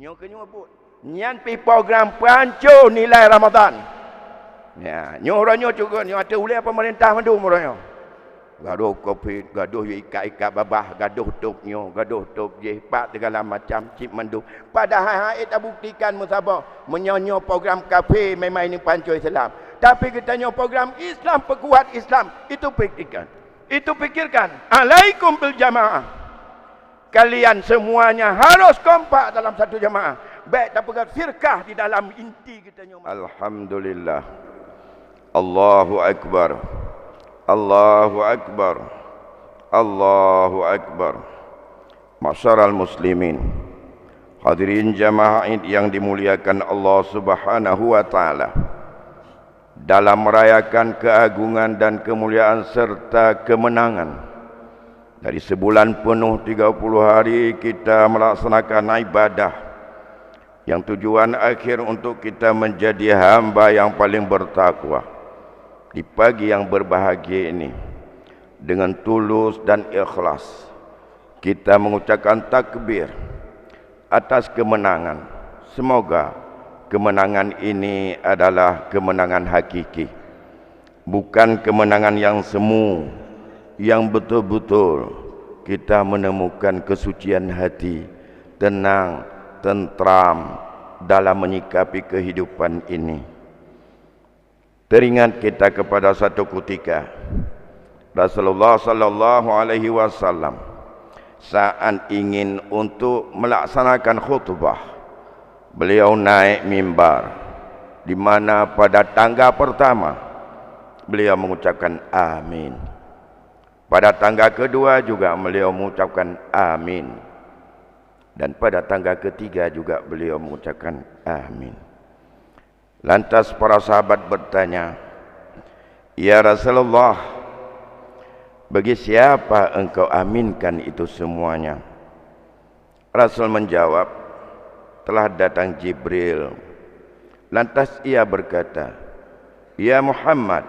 Nyo kenyebut. Nyan pi program perancur nilai Ramadan. Ya, nyo orang nyo juga nyo ada ulai pemerintah mandu orang nyo. Gaduh kopi, gaduh ikat-ikat babah, gaduh tup nyo, gaduh tup jepat segala macam cip mandu. Padahal tak buktikan musabah menyonyo program kafe memang ini pancur Islam. Tapi kita nyo program Islam, perkuat Islam, itu praktikan. Itu pikirkan. Alaikum bil jamaah. Kalian semuanya harus kompak dalam satu jamaah. Baik tak pegang firqah di dalam inti kita nyo. Alhamdulillah. Allahu Akbar. Allahu Akbar. Allahu Akbar. Masyarul muslimin, hadirin jamaah yang dimuliakan Allah Subhanahu wa taala. Dalam merayakan keagungan dan kemuliaan serta kemenangan dari sebulan penuh 30 hari kita melaksanakan ibadah yang tujuan akhir untuk kita menjadi hamba yang paling bertakwa. Di pagi yang berbahagia ini, dengan tulus dan ikhlas, kita mengucapkan takbir atas kemenangan. Semoga kemenangan ini adalah kemenangan hakiki, bukan kemenangan yang semu, yang betul-betul kita menemukan kesucian hati, tenang, tentram dalam menyikapi kehidupan ini. Teringat kita kepada satu ketika Rasulullah sallallahu alaihi wasallam saat ingin untuk melaksanakan khutbah, beliau naik mimbar, di mana pada tangga pertama beliau mengucapkan amin. Pada tangga kedua juga beliau mengucapkan amin. Dan pada tangga ketiga juga beliau mengucapkan amin. Lantas para sahabat bertanya, "Ya Rasulullah, bagi siapa engkau aminkan itu semuanya?" Rasul menjawab, "Telah datang Jibril." Lantas ia berkata, "Ya Muhammad,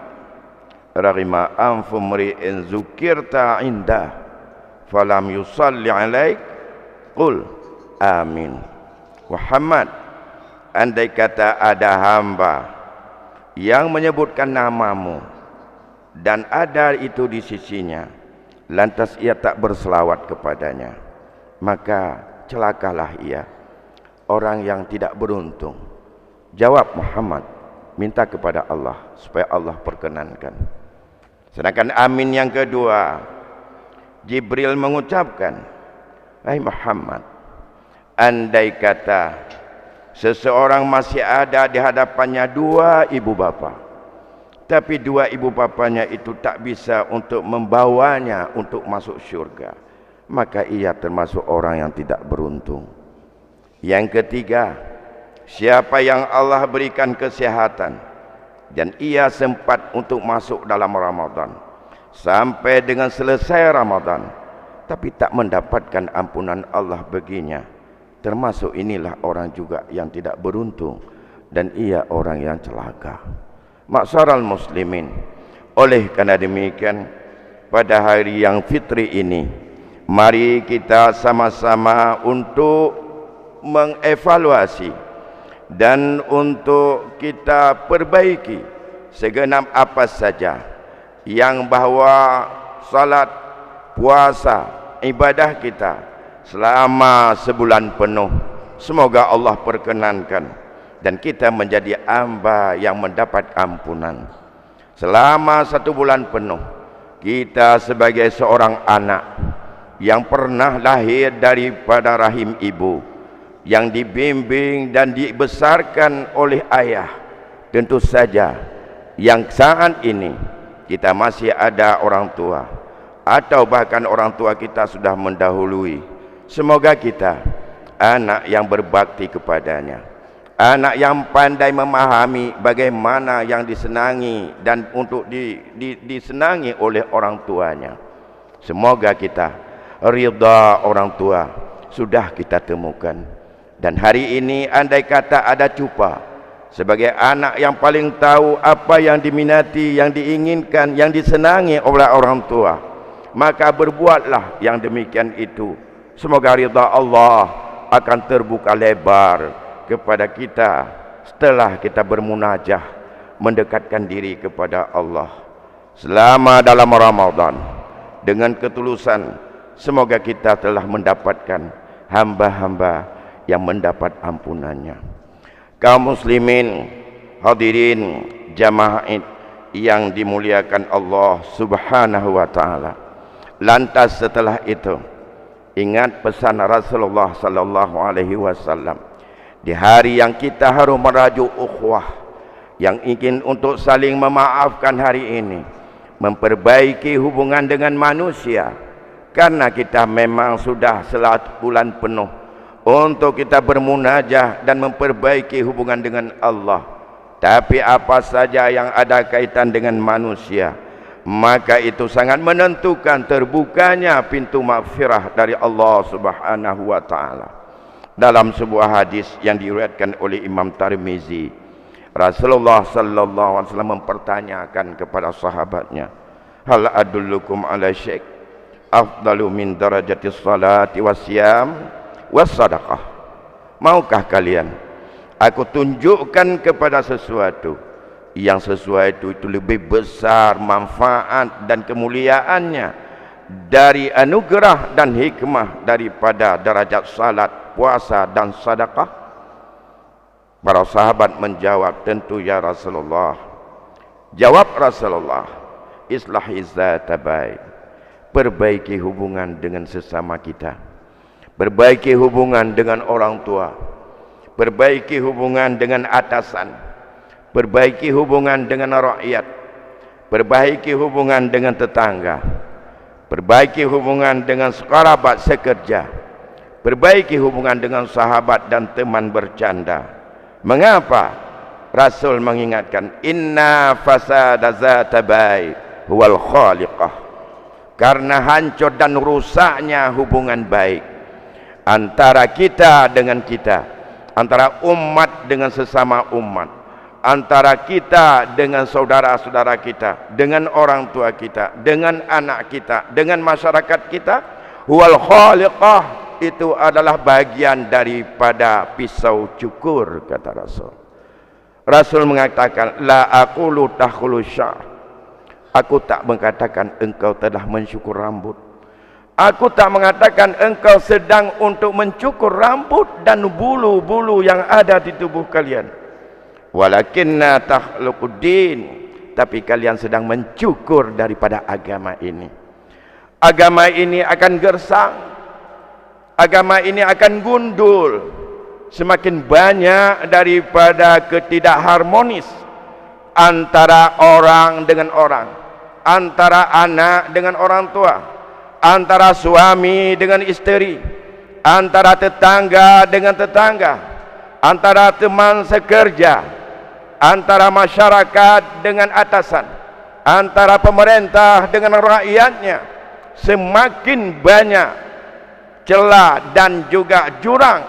raghima anfu mri'in zukirta indah falam yusalli alaik, qul amin." Muhammad, andai kata ada hamba yang menyebutkan namamu dan ada itu di sisinya, lantas ia tak berselawat kepadanya, maka celakalah ia, orang yang tidak beruntung. Jawab Muhammad, minta kepada Allah supaya Allah perkenankan. Sedangkan amin yang kedua, Jibril mengucapkan, "Hai Muhammad, andai kata seseorang masih ada di hadapannya dua ibu bapa, tapi dua ibu bapanya itu tak bisa untuk membawanya untuk masuk syurga, maka ia termasuk orang yang tidak beruntung." Yang ketiga, siapa yang Allah berikan kesehatan dan ia sempat untuk masuk dalam Ramadan sampai dengan selesai Ramadan, tapi tak mendapatkan ampunan Allah baginya, termasuk inilah orang juga yang tidak beruntung dan ia orang yang celaka. Masyarul muslimin, oleh karena demikian pada hari yang fitri ini, mari kita sama-sama untuk mengevaluasi dan untuk kita perbaiki segenap apa saja yang bahawa salat, puasa, ibadah kita selama sebulan penuh, semoga Allah perkenankan dan kita menjadi hamba yang mendapat ampunan. Selama 1 bulan penuh, kita sebagai seorang anak yang pernah lahir daripada rahim ibu, yang dibimbing dan dibesarkan oleh ayah, tentu saja yang saat ini kita masih ada orang tua atau bahkan orang tua kita sudah mendahului. Semoga kita anak yang berbakti kepadanya, anak yang pandai memahami bagaimana yang disenangi dan untuk disenangi oleh orang tuanya. Semoga kita ridha orang tua sudah kita temukan. Dan hari ini andai kata ada cupa, sebagai anak yang paling tahu apa yang diminati, yang diinginkan, yang disenangi oleh orang tua, maka berbuatlah yang demikian itu. Semoga ridha Allah akan terbuka lebar kepada kita setelah kita bermunajah mendekatkan diri kepada Allah selama dalam Ramadan. Dengan ketulusan, semoga kita telah mendapatkan hamba-hamba yang mendapat ampunannya. Kaum muslimin, hadirin jamaah yang dimuliakan Allah Subhanahu wa taala. Lantas setelah itu, ingat pesan Rasulullah sallallahu alaihi wasallam. Di hari yang kita harus merajuk ukhuwah, yang ingin untuk saling memaafkan hari ini, memperbaiki hubungan dengan manusia, karena kita memang sudah 1 bulan penuh untuk kita bermunajah dan memperbaiki hubungan dengan Allah. Tapi apa saja yang ada kaitan dengan manusia, maka itu sangat menentukan terbukanya pintu maghfirah dari Allah Subhanahu wa taala. Dalam sebuah hadis yang diriwayatkan oleh Imam Tirmizi, Rasulullah sallallahu alaihi wasallam mempertanyakan kepada sahabatnya, hal adullukum ala syai' afdalu min darajati salati wasyam wassadaqah. Maukah kalian aku tunjukkan kepada sesuatu yang sesuatu itu lebih besar manfaat dan kemuliaannya dari anugerah dan hikmah daripada derajat salat, puasa dan sedekah? Para sahabat menjawab, tentu ya Rasulullah. Jawab Rasulullah, islahi zata bain, perbaiki hubungan dengan sesama kita, perbaiki hubungan dengan orang tua, perbaiki hubungan dengan atasan, perbaiki hubungan dengan rakyat, perbaiki hubungan dengan tetangga, perbaiki hubungan dengan sekerabat sekerja, perbaiki hubungan dengan sahabat dan teman bercanda. Mengapa Rasul mengingatkan inna fasada zata bain huwal khaliqah? Karena hancur dan rusaknya hubungan baik antara kita dengan kita, antara umat dengan sesama umat, antara kita dengan saudara-saudara kita, dengan orang tua kita, dengan anak kita, dengan masyarakat kita. Huwal khaliqah, itu adalah bagian daripada pisau cukur, kata Rasul. Rasul mengatakan, la aqulu takhulu syar, aku tak mengatakan engkau telah mencukur rambut, aku tak mengatakan engkau sedang untuk mencukur rambut dan bulu-bulu yang ada di tubuh kalian, walakinna takhluquddin, tapi kalian sedang mencukur daripada agama ini. Agama ini akan gersang, agama ini akan gundul semakin banyak daripada ketidakharmonis antara orang dengan orang, antara anak dengan orang tua, antara suami dengan isteri, antara tetangga dengan tetangga, antara teman sekerja, antara masyarakat dengan atasan, antara pemerintah dengan rakyatnya. Semakin banyak celah dan juga jurang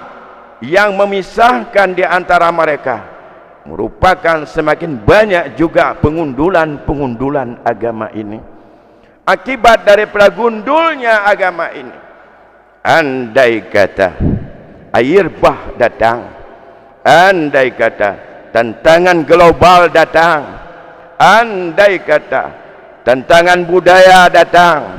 yang memisahkan di antara mereka, merupakan semakin banyak juga pengundulan agama ini. Akibat daripada gundulnya agama ini, andai kata air bah datang, andai kata tantangan global datang, andai kata tantangan budaya datang,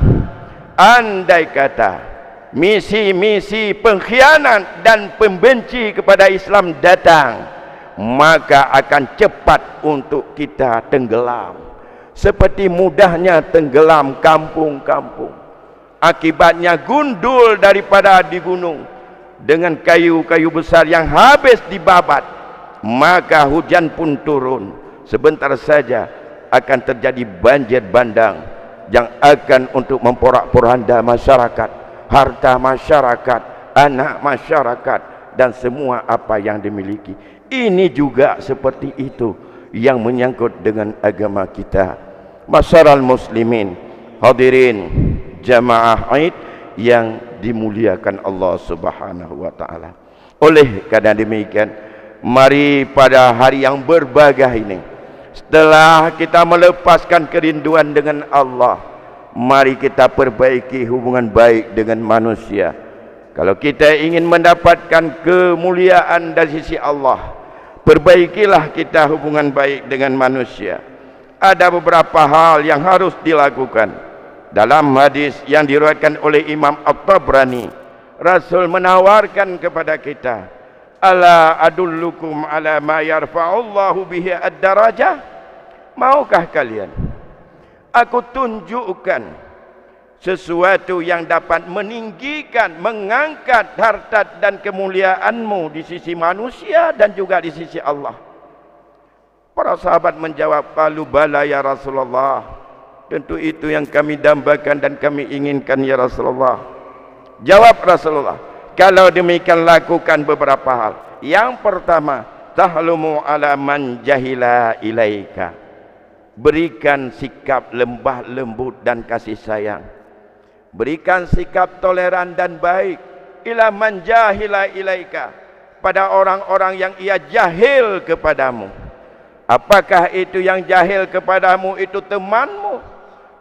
andai kata misi-misi pengkhianat dan pembenci kepada Islam datang, maka akan cepat untuk kita tenggelam, seperti mudahnya tenggelam kampung-kampung. Akibatnya gundul daripada di gunung dengan kayu-kayu besar yang habis dibabat, maka hujan pun turun. Sebentar saja akan terjadi banjir bandang yang akan untuk memporak-poranda masyarakat, harta masyarakat, anak masyarakat, dan semua apa yang dimiliki. Ini juga seperti itu yang menyangkut dengan agama kita. Masyaral muslimin, hadirin jamaah Aid yang dimuliakan Allah Subhanahu wa taala. Oleh karena demikian, mari pada hari yang berbahagia ini, setelah kita melepaskan kerinduan dengan Allah, mari kita perbaiki hubungan baik dengan manusia. Kalau kita ingin mendapatkan kemuliaan dari sisi Allah, perbaikilah kita hubungan baik dengan manusia. Ada beberapa hal yang harus dilakukan. Dalam hadis yang diriwayatkan oleh Imam At-Tabrani, Rasul menawarkan kepada kita, ala adullukum ala ma yarfa'ullahu bihi ad-darajah. Maukah kalian aku tunjukkan sesuatu yang dapat meninggikan, mengangkat harkat dan kemuliaanmu di sisi manusia dan juga di sisi Allah? Para sahabat menjawab, qalu bala ya Rasulullah, tentu itu yang kami dambakan dan kami inginkan ya Rasulullah. Jawab Rasulullah, kalau demikian lakukan beberapa hal. Yang pertama, tahlumu ala man jahila ilaika, berikan sikap lembah lembut dan kasih sayang, berikan sikap toleran dan baik ila man jahila ilaika, pada orang-orang yang ia jahil kepadamu. Apakah itu yang jahil kepadamu? Itu temanmu,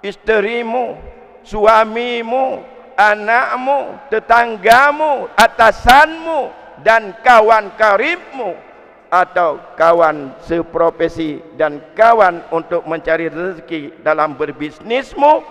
isterimu, suamimu, anakmu, tetanggamu, atasanmu, dan kawan karibmu, atau kawan seprofesi dan kawan untuk mencari rezeki dalam berbisnismu.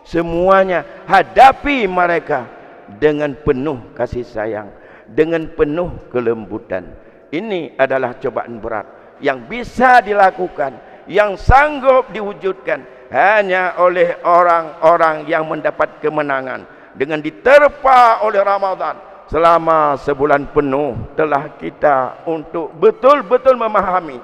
Semuanya hadapi mereka dengan penuh kasih sayang, dengan penuh kelembutan. Ini adalah cobaan berat yang bisa dilakukan, yang sanggup diwujudkan hanya oleh orang-orang yang mendapat kemenangan dengan diterpa oleh Ramadan selama sebulan penuh. Telah kita untuk betul-betul memahami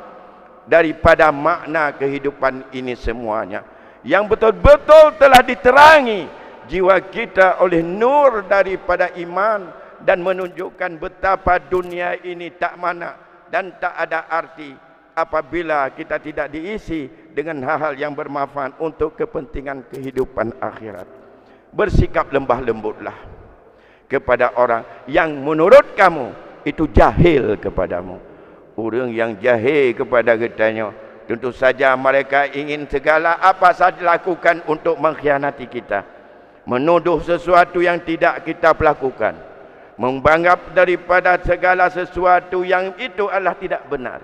daripada makna kehidupan ini semuanya, yang betul-betul telah diterangi jiwa kita oleh nur daripada iman, dan menunjukkan betapa dunia ini tak mana dan tak ada arti apabila kita tidak diisi dengan hal-hal yang bermanfaat untuk kepentingan kehidupan akhirat. Bersikap lembah lembutlah kepada orang yang menurut kamu itu jahil kepadamu. Orang yang jahil kepada kitanya, tentu saja mereka ingin segala apa saja lakukan untuk mengkhianati kita, menuduh sesuatu yang tidak kita lakukan, menganggap daripada segala sesuatu yang itu adalah tidak benar,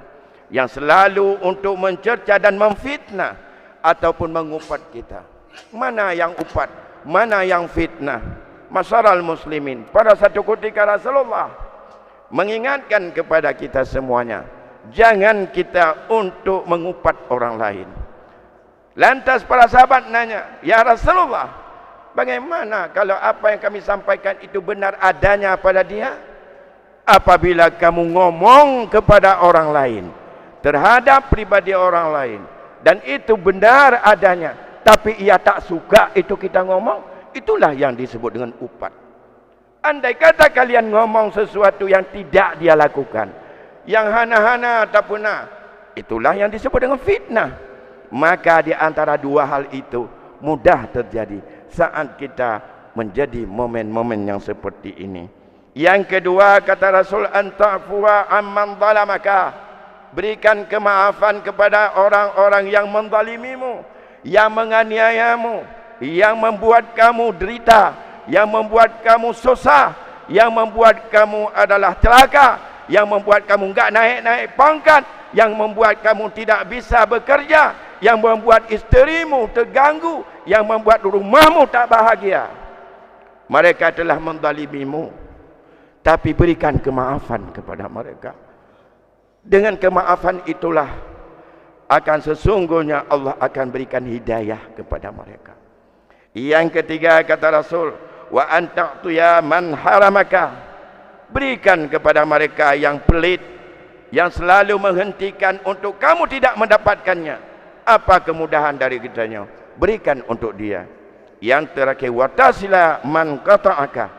yang selalu untuk mencerca dan memfitnah ataupun mengupat kita. Mana yang upat, mana yang fitnah? Masyaral muslimin, pada satu ketika Rasulullah mengingatkan kepada kita semuanya, jangan kita untuk mengupat orang lain. Lantas para sahabat nanya, ya Rasulullah, bagaimana kalau apa yang kami sampaikan itu benar adanya pada dia? Apabila kamu ngomong kepada orang lain, terhadap pribadi orang lain, dan itu benar adanya, tapi ia tak suka itu kita ngomong, itulah yang disebut dengan upat. Andai kata kalian ngomong sesuatu yang tidak dia lakukan, yang hana-hana tak pernah, itulah yang disebut dengan fitnah. Maka di antara dua hal itu mudah terjadi saat kita menjadi momen-momen yang seperti ini. Yang kedua, kata Rasul, anta'fuwa amman zalamaka, berikan kemaafan kepada orang-orang yang menzalimimu, yang menganiayamu, yang membuat kamu derita, yang membuat kamu susah, yang membuat kamu adalah celaka, yang membuat kamu enggak naik-naik pangkat, yang membuat kamu tidak bisa bekerja, yang membuat isterimu terganggu, yang membuat rumahmu tak bahagia. Mereka telah menzalimimu, tapi berikan kemaafan kepada mereka. Dengan kemaafan itulah akan sesungguhnya Allah akan berikan hidayah kepada mereka. Yang ketiga, kata Rasul, wa anta'tu ya man haramaka, berikan kepada mereka yang pelit, yang selalu menghentikan untuk kamu tidak mendapatkannya. Apa kemudahan dari kitanya? Berikan untuk dia. Yang terakhir, watasila man qata'aka,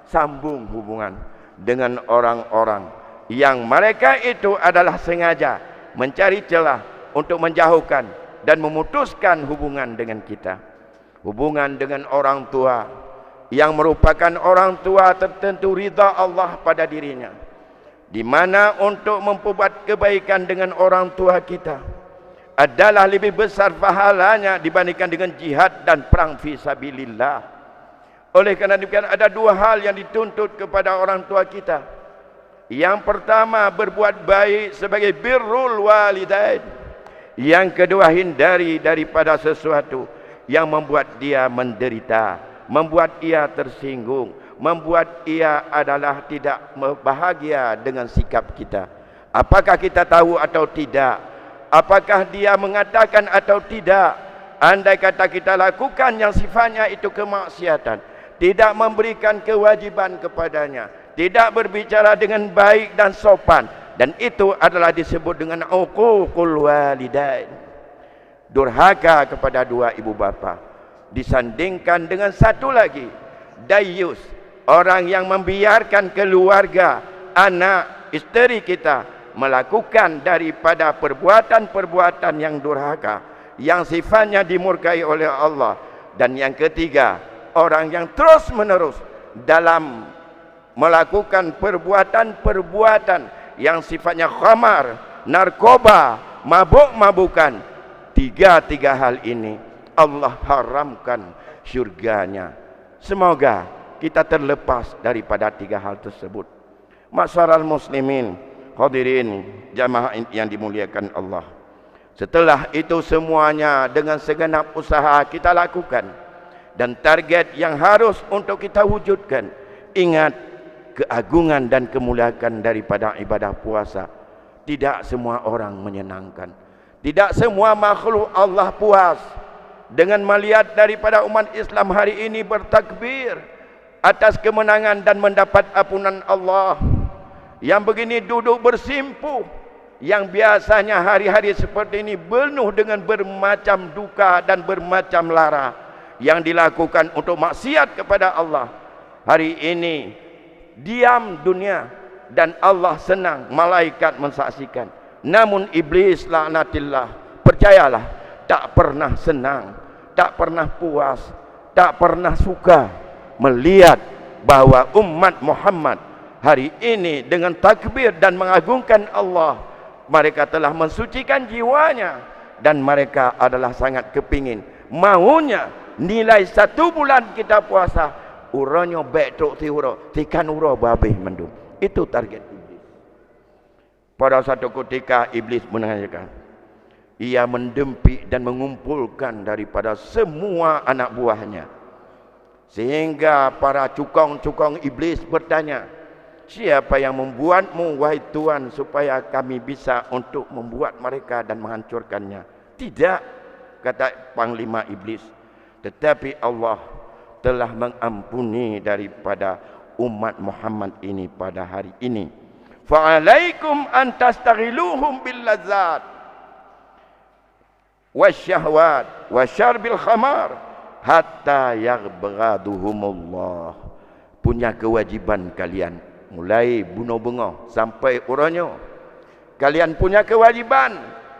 sambung hubungan dengan orang-orang yang mereka itu adalah sengaja mencari celah untuk menjauhkan dan memutuskan hubungan dengan kita. Hubungan dengan orang tua yang merupakan orang tua tertentu ridha Allah pada dirinya, di mana untuk memperbuat kebaikan dengan orang tua kita adalah lebih besar pahalanya dibandingkan dengan jihad dan perang fi sabilillah. Oleh kerana demikian ada dua hal yang dituntut kepada orang tua kita. Yang pertama, berbuat baik sebagai birrul walidain. Yang kedua, hindari daripada sesuatu yang membuat dia menderita, membuat ia tersinggung, membuat ia adalah tidak bahagia dengan sikap kita. Apakah kita tahu atau tidak? Apakah dia mengatakan atau tidak? Andai kata kita lakukan yang sifatnya itu kemaksiatan, tidak memberikan kewajiban kepadanya, tidak berbicara dengan baik dan sopan, dan itu adalah disebut dengan uququl walidain, durhaka kepada dua ibu bapa. Disandingkan dengan satu lagi, dayyus, orang yang membiarkan keluarga, anak, isteri kita melakukan daripada perbuatan-perbuatan yang durhaka, yang sifatnya dimurkai oleh Allah. Dan yang ketiga, orang yang terus menerus dalam melakukan perbuatan-perbuatan yang sifatnya khamar, narkoba, mabuk-mabukan. Tiga hal ini Allah haramkan syurganya. Semoga kita terlepas daripada tiga hal tersebut. Ma'syaral muslimin, hadirin jamaah yang dimuliakan Allah. Setelah itu semuanya dengan segenap usaha kita lakukan, dan target yang harus untuk kita wujudkan. Ingat, keagungan dan kemuliaan daripada ibadah puasa tidak semua orang menyenangkan. Tidak semua makhluk Allah puas dengan melihat daripada umat Islam hari ini bertakbir atas kemenangan dan mendapat ampunan Allah. Yang begini duduk bersimpuh, yang biasanya hari-hari seperti ini penuh dengan bermacam duka dan bermacam lara yang dilakukan untuk maksiat kepada Allah. Hari ini diam dunia dan Allah senang, malaikat mensaksikan. Namun iblis laknatillah, percayalah, tak pernah senang, tak pernah puas, tak pernah suka melihat bahwa umat Muhammad hari ini dengan takbir dan mengagungkan Allah, mereka telah mensucikan jiwanya, dan mereka adalah sangat kepingin, maunya nilai 1 bulan kita puasa uranyo baik tok tiuro tikan uro babih mendung. Itu target iblis. Pada satu ketika iblis menanyakan, ia mendempik dan mengumpulkan daripada semua anak buahnya, sehingga para cukong-cukong iblis bertanya, siapa yang membuatmu wahai Tuhan supaya kami bisa untuk membuat mereka dan menghancurkannya? Tidak, kata panglima iblis, tetapi Allah telah mengampuni daripada umat Muhammad ini pada hari ini. Fa'alaikum an tastaghiluhum bil ladzat wasyahwat wasyarbil khamar hatta yaghbaghaduhumullah. Punya kewajiban kalian, mulai bunuh bengah sampai uranyo. Kalian punya kewajiban.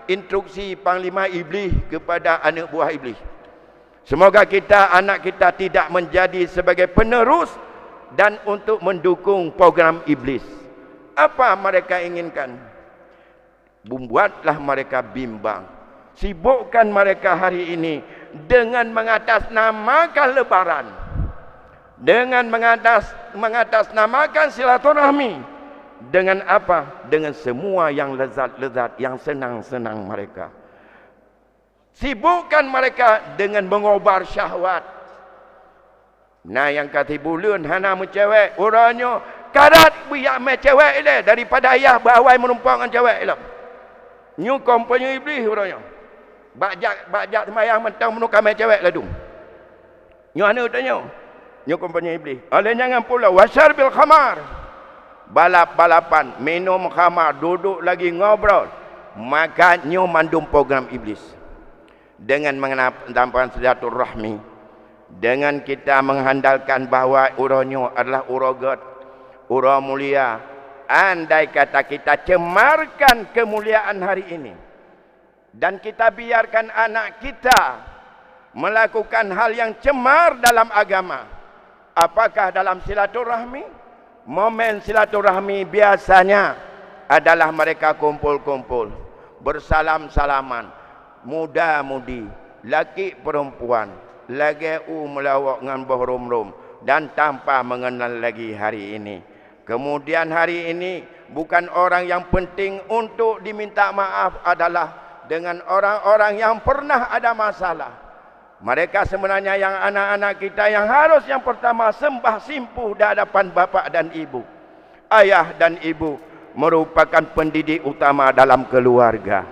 Instruksi panglima iblis kepada anak buah iblis. Semoga kita, anak kita tidak menjadi sebagai penerus dan untuk mendukung program iblis. Apa mereka inginkan? Membuatlah mereka bimbang. Sibukkan mereka hari ini dengan mengatasnamakan lebaran, dengan mengatasnamakan silaturahmi. Dengan apa? Dengan semua yang lezat-lezat, yang senang-senang mereka. Sibukkan mereka dengan mengobar syahwat. Nah, yang kata bulan hana mencewek orangnya karat biak me cewek ile daripada ayah bawai menumpang dengan cewek ile. Nyu kompanyi iblis orangnya. Bajak semayang mentang menukar me cewek ladung. Nyu ana tanya. Nyu kompanyi iblis. Oleh jangan pula wasar bil khamar. Balap-balapan, minum khamar, duduk lagi ngobrol. Maka nyu mandum program iblis. Dengan mengenapkan silaturahmi, dengan kita mengandalkan bahawa uranyo adalah uragat, ura mulia. Andai kata kita cemarkan kemuliaan hari ini dan kita biarkan anak kita melakukan hal yang cemar dalam agama, apakah dalam silaturahmi? Momen silaturahmi biasanya adalah mereka kumpul-kumpul, bersalam-salaman, muda-mudi, laki perempuan, lagi melawak dengan bohrom-rom, dan tanpa mengenal lagi hari ini. Kemudian hari ini bukan orang yang penting untuk diminta maaf adalah dengan orang-orang yang pernah ada masalah. Mereka sebenarnya yang anak-anak kita yang harus yang pertama sembah simpuh di hadapan bapa dan ibu. Ayah dan ibu merupakan pendidik utama dalam keluarga.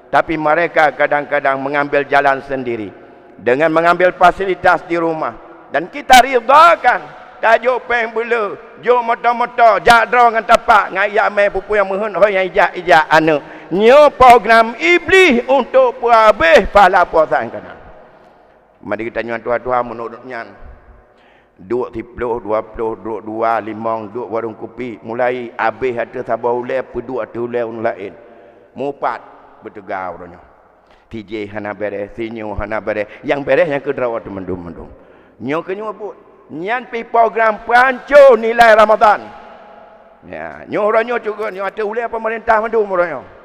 Tapi mereka kadang-kadang mengambil jalan sendiri dengan mengambil fasilitas di rumah. Dan kita ridakan tajuk peng bela, jom motor-motor, jak draw dengan tapak, ngayak mai pupu yang mohon hoi yang ijak anu. Nyo program iblis untuk habis pahala puasan kana. Mari kita nyuan tua-tua menurutnya. Duk tiploh, 20, duk 2, 5, duk warung kopi. Mulai habis ada sabar ulai, peduk ada ulai orang lain. Mupat bertegar orangnya. TJ hana beres, sinyo hana beres. Yang beres yang kederawat mendung-mendung. Nyo ke nyo pun. Nyan pi program pancur nilai Ramadan. Ya, nyo orangnya juga nyo ada ulai pemerintah mendung orangnya.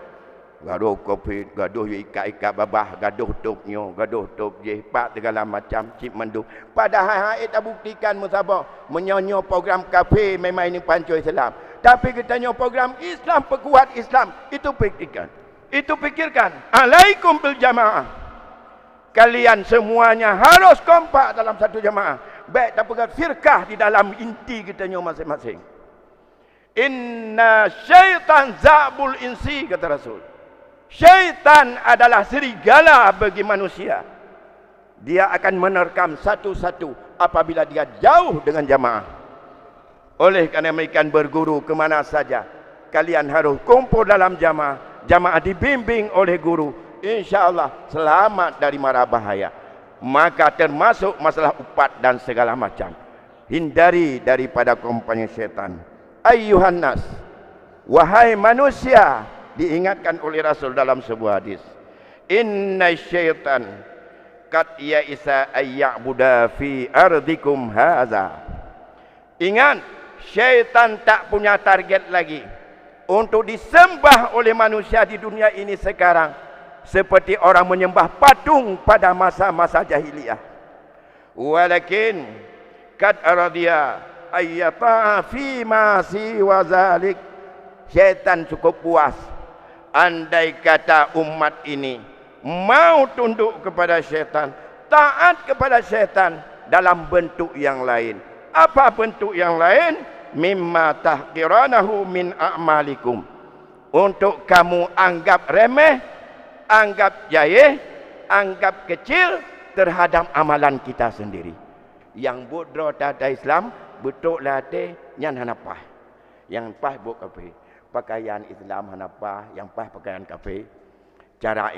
Gaduh kopi, gaduh ikat-ikat babah, gaduh topnyo, gaduh top jepat segala macam cip mendung. Padahal haid tak buktikan musabah menyonyo program kafe memang ini pancur Islam. Tapi kita nyo program Islam, perkuat Islam, itu pikirkan. Itu pikirkan. Alaikum bil jamaah. Kalian semuanya harus kompak dalam satu jamaah. Baik tak pegang firqah di dalam inti kita nyo masing-masing. Inna syaitan zabul insi, kata Rasul. Syaitan adalah serigala bagi manusia. Dia akan menerkam satu-satu apabila dia jauh dengan jamaah. Oleh kerana mereka berguru ke mana saja, kalian harus kumpul dalam jamaah. Jamaah dibimbing oleh guru, insya-Allah selamat dari mara bahaya. Maka termasuk masalah upat dan segala macam. Hindari daripada kompani syaitan. Ayyuhan nas, wahai manusia, diingatkan oleh Rasul dalam sebuah hadis. Inna syaitan qad ya'isa ayya'buda fi ardikum haza. Ingat, syaitan tak punya target lagi untuk disembah oleh manusia di dunia ini sekarang seperti orang menyembah patung pada masa-masa jahiliyah. Walakin qad aradiya ayyata fi ma siwa zalik. Syaitan cukup puas andai kata umat ini mau tunduk kepada syaitan, taat kepada syaitan dalam bentuk yang lain. Apa bentuk yang lain? Mimma tahqiranahu min a'malikum. Untuk kamu anggap remeh, anggap jahil, anggap kecil terhadap amalan kita sendiri. Yang budro tata Islam, betul latih nyan hanapah. Yang pah buat kafe. Pakaian Islam hanapa, yang pah pakaian kafe. Cara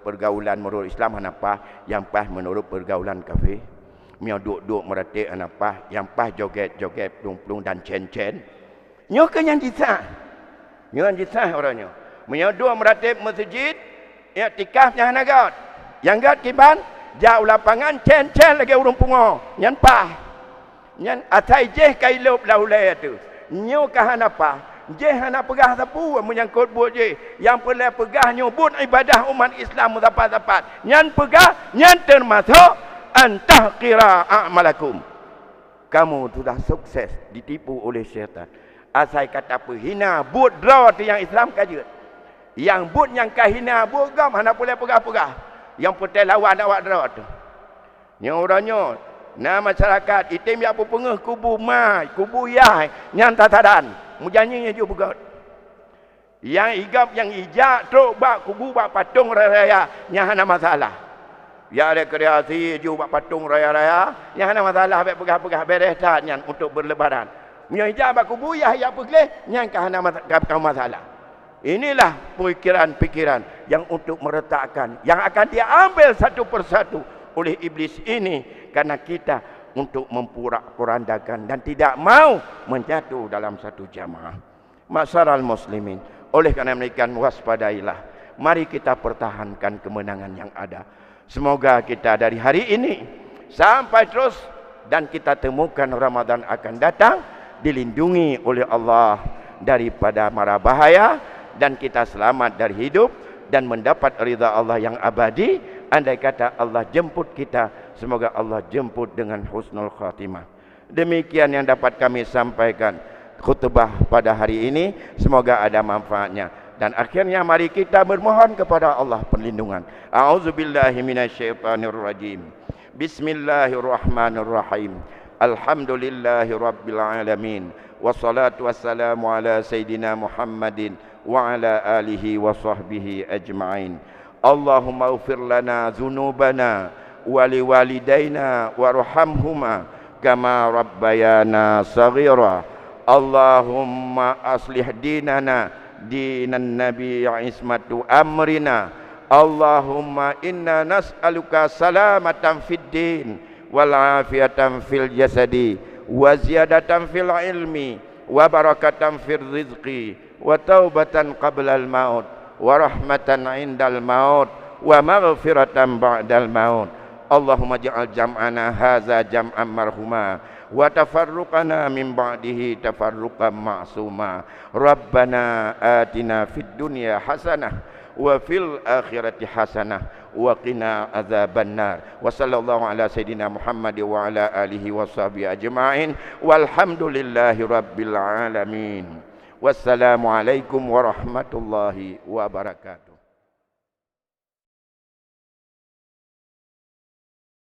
pergaulan menurut Islam hanapa, yang pah menurut pergaulan kafe. Mio duk-duk meratik hanapa, yang pah joget-joget plung-plung dan cen-cen. Nyo ke yang disah. Nyo yang disah orangnya. Mio duk meratik masjid, i'tikaf yang hanagat. Yang gat kiban, jauh lapangan cen-cen lagi urung pungo. Nyan pah. Nyan atai jeh kailop laulai tu. Nyo kahanapa je hana pegah sapu menyangkut buat je yang perlu pegah nyobut ibadah umat Islam dapat-dapat nyan pegah nyan termasuk antah kira a'malakum. Kamu sudah sukses ditipu oleh syaitan. Asal kata apa hina buat draw tu yang Islam kaje, yang buat yang kahina buat gam hana boleh pegah-pegah yang putih lawan awak draw tu nyo orangnya. Nah masyarakat itim ya apa pengeh kubu mai, kubu yai, nyan tatadan. Mujanyinya juga begat. Yang igap yang ijak truk bak kubu bak patung raya-raya, nya hana masalah. Ya ada kreasi juga bak patung raya-raya, nya hana masalah bak pegah-pegah beres dah nyan untuk berlebaran. Nya ijak bak kubu yai ya pegleh, nyan ka hana masalah. Inilah pikiran-pikiran yang untuk meretakkan, yang akan diambil satu persatu oleh iblis ini karena kita untuk memporak-porandakan dan tidak mau menjatuh dalam satu jamaah. Masyarakat muslimin, oleh karena mereka waspadailah. Mari kita pertahankan kemenangan yang ada. Semoga kita dari hari ini sampai terus dan kita temukan Ramadan akan datang dilindungi oleh Allah daripada mara bahaya dan kita selamat dari hidup dan mendapat ridha Allah yang abadi. Andai kata Allah jemput kita, semoga Allah jemput dengan husnul khatimah. Demikian yang dapat kami sampaikan khutbah pada hari ini, semoga ada manfaatnya. Dan akhirnya mari kita bermohon kepada Allah perlindungan. A'udzubillahi minasyaitonirrajim. Bismillahirrahmanirrahim. Alhamdulillahi rabbil alamin. Wassalatu wassalamu ala sayyidina Muhammadin wa ala alihi wa sahbihi ajma'in. Allahumma ighfir lana dzunubana wa liwalidayna warhamhuma kama rabbayana saghira. Allahumma aslih dinana dinan nabi ismatu amrina. Allahumma inna nas'aluka salamatan fid din wal afiyatan fil jasadi wa ziyadatan fil ilmi wa barakatan fil rizqi wa taubatan qabla al maut wa rahmatan indal maut wa maghfiratan ba'dal maut. Allahumma ja'al jam'ana hadza jam'an marhuma wa tafarruqana min ba'dihi tafarruqan ma'suma. Rabbana atina fid dunya hasanah wa fil akhirati hasanah wa qina adzabannar. Wa sallallahu ala sayidina Muhammad wa ala alihi wa sahbihi ajma'in walhamdulillahi rabbil alamin. Wassalamu alaikum warahmatullahi wabarakatuh.